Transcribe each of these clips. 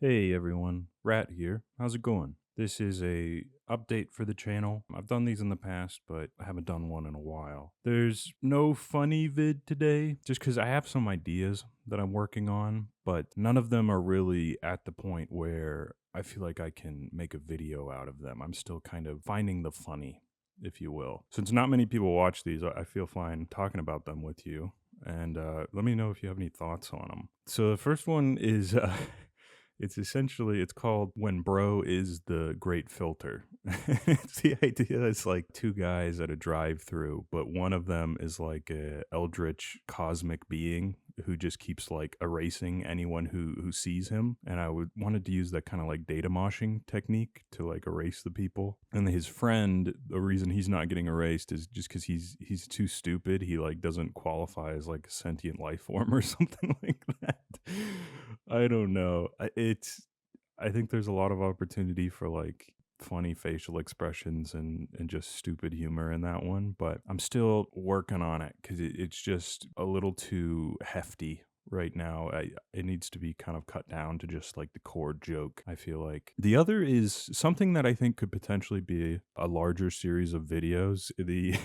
Hey everyone, Rat here. How's it going? This is a update for the channel. I've done these in the past, but I haven't done one in a while. There's no funny vid today, just because I have some ideas that I'm working on, but none of them are really at the point where I feel like I can make a video out of them. I'm still kind of finding the funny, if you will. Since not many people watch these, I feel fine talking about them with you. And let me know if you have any thoughts on them. So the first one is it's called When Bro is the Great Filter. It's the idea is like two guys at a drive-through, but one of them is like a eldritch cosmic being who just keeps like erasing anyone who sees him. And I would wanted to use that kind of like data moshing technique to like erase the people. And his friend, the reason he's not getting erased is just because he's too stupid. He like doesn't qualify as like a sentient life form or something like that. I don't know. I think there's a lot of opportunity for like funny facial expressions and just stupid humor in that one, but I'm still working on it because it's just a little too hefty right now. It needs to be kind of cut down to just like the core joke, I feel like. The other is something that I think could potentially be a larger series of videos. The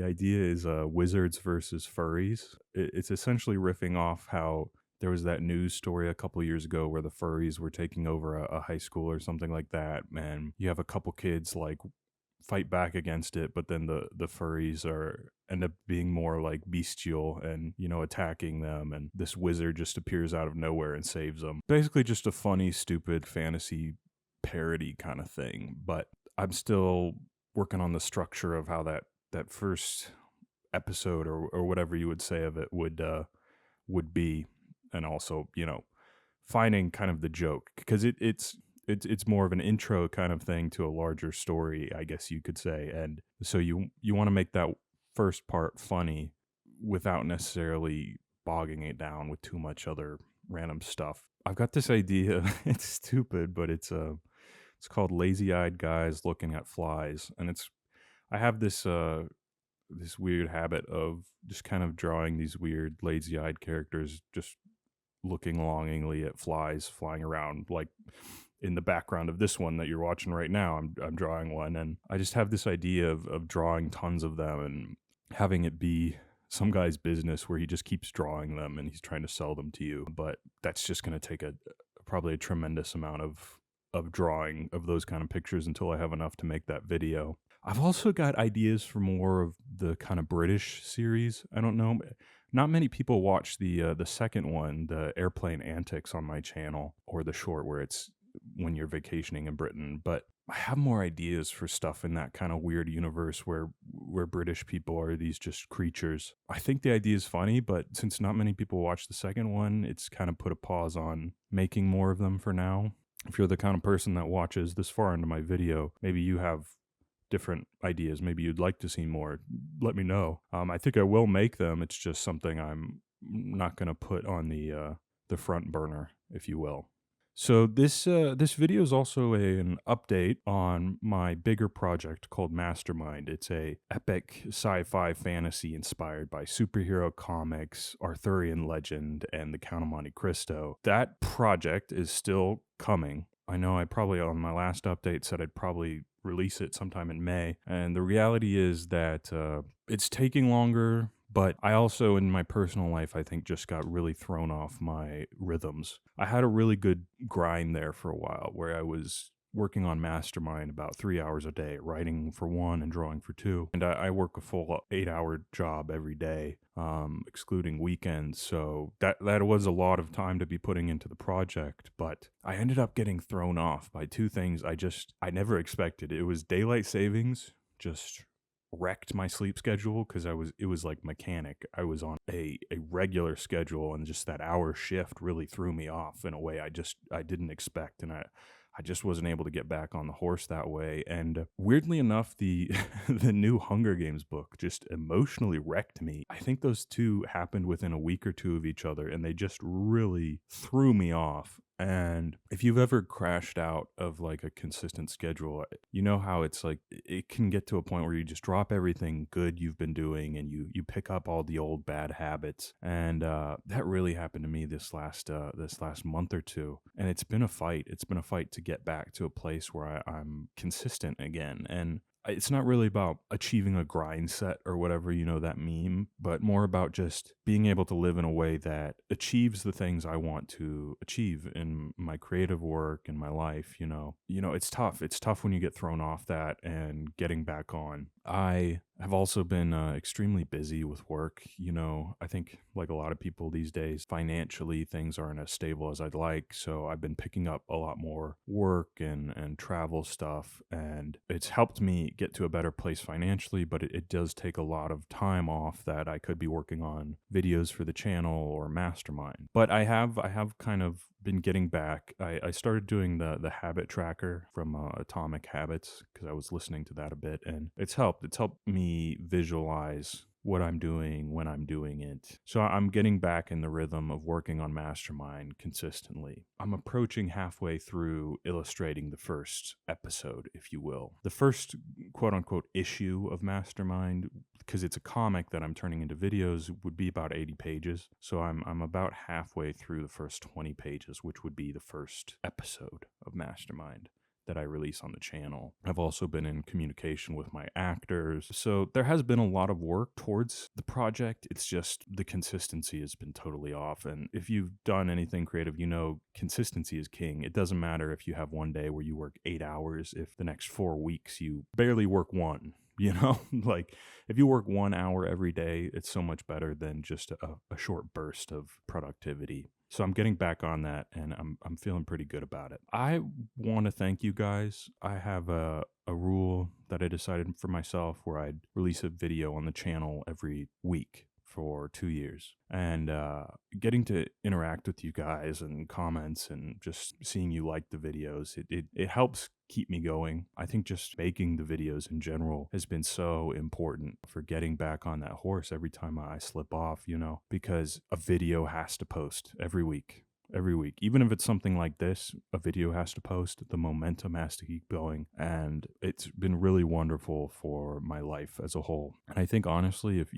idea is wizards versus furries. It's essentially riffing off how there was that news story a couple years ago where the furries were taking over a high school or something like that. And you have a couple kids like fight back against it, but then the furries are end up being more like bestial and attacking them, and this wizard just appears out of nowhere and saves them. Basically just a funny stupid fantasy parody kind of thing, but I'm still working on the structure of how that first episode or whatever you would say of it would be, and also finding kind of the joke because it's more of an intro kind of thing to a larger story, I guess you could say. And so you want to make that first part funny without necessarily bogging it down with too much other random stuff. I've got this idea. It's stupid, but it's called Lazy Eyed Guys Looking at Flies, and I have this weird habit of just kind of drawing these weird lazy eyed characters just looking longingly at flies flying around, like in the background of this one that you're watching right now. I'm drawing one, and I just have this idea of drawing tons of them and having it be some guy's business where he just keeps drawing them and he's trying to sell them to you. But that's just going to take probably a tremendous amount of drawing of those kind of pictures until I have enough to make that video. I've also got ideas for more of the kind of British series. I don't know. Not many people watch the second one, the airplane antics, on my channel, or the short where it's when you're vacationing in Britain. But I have more ideas for stuff in that kind of weird universe where British people are these just creatures. I think the idea is funny, but since not many people watch the second one, it's kind of put a pause on making more of them for now. If you're the kind of person that watches this far into my video, maybe you have different ideas. Maybe you'd like to see more. Let me know. I think I will make them. It's just something I'm not going to put on the front burner, if you will. So this video is also an update on my bigger project called Mastermind. It's a epic sci-fi fantasy inspired by superhero comics, Arthurian legend, and the Count of Monte Cristo. That project is still coming. I know I probably on my last update said I'd probably release it sometime in May, and the reality is that it's taking longer. But I also, in my personal life, I think just got really thrown off my rhythms. I had a really good grind there for a while where I was working on Mastermind about 3 hours a day, writing for one and drawing for two. And I work a full 8-hour job every day, excluding weekends. So that was a lot of time to be putting into the project. But I ended up getting thrown off by two things I never expected. It was daylight savings, just wrecked my sleep schedule because it was like mechanic. I was on a regular schedule, and just that hour shift really threw me off in a way I didn't expect, and I just wasn't able to get back on the horse that way. And weirdly enough, the the new Hunger Games book just emotionally wrecked me. I think those two happened within a week or two of each other, and they just really threw me off. And if you've ever crashed out of like a consistent schedule, you know how it's like it can get to a point where you just drop everything good you've been doing and you pick up all the old bad habits. And that really happened to me this last month or two. And it's been a fight. It's been a fight to get back to a place where I'm consistent again. And it's not really about achieving a grind set or whatever, that meme, but more about just being able to live in a way that achieves the things I want to achieve in my creative work and my life. It's tough. It's tough when you get thrown off that and getting back on. I have also been extremely busy with work. I think like a lot of people these days, financially, things aren't as stable as I'd like. So I've been picking up a lot more work and travel stuff. And it's helped me get to a better place financially, but it does take a lot of time off that I could be working on videos for the channel or Mastermind. But I have kind of been getting back. I started doing the habit tracker from Atomic Habits because I was listening to that a bit, and it's helped. It's helped me visualize what I'm doing when I'm doing it. So I'm getting back in the rhythm of working on Mastermind consistently. I'm approaching halfway through illustrating the first episode, if you will. The first quote unquote issue of Mastermind, because it's a comic that I'm turning into videos, would be about 80 pages. So I'm about halfway through the first 20 pages, which would be the first episode of Mastermind that I release on the channel. I've also been in communication with my actors. So there has been a lot of work towards the project. It's just the consistency has been totally off. And if you've done anything creative, consistency is king. It doesn't matter if you have one day where you work 8 hours, if the next 4 weeks you barely work one. Like if you work 1 hour every day, it's so much better than just a short burst of productivity. So I'm getting back on that, and I'm feeling pretty good about it. I want to thank you guys. I have a rule that I decided for myself where I'd release a video on the channel every week for 2 years. And getting to interact with you guys and comments and just seeing you like the videos, it helps keep me going. I think just making the videos in general has been so important for getting back on that horse every time I slip off, because a video has to post every week. Every week, even if it's something like this, a video has to post, the momentum has to keep going. And it's been really wonderful for my life as a whole. And I think honestly, if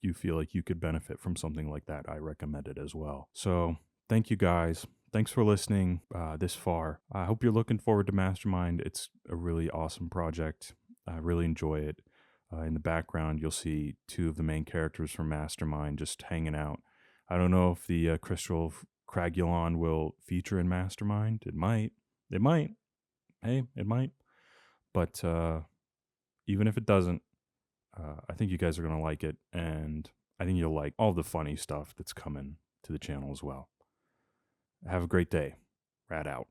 you feel like you could benefit from something like that, I recommend it as well. So thank you guys. Thanks for listening this far. I hope you're looking forward to Mastermind. It's a really awesome project. I really enjoy it. In the background, you'll see 2 of the main characters from Mastermind just hanging out. I don't know if the crystal Cragulon will feature in Mastermind. It might. Hey, it might. But even if it doesn't, I think you guys are going to like it. And I think you'll like all the funny stuff that's coming to the channel as well. Have a great day. Rat out.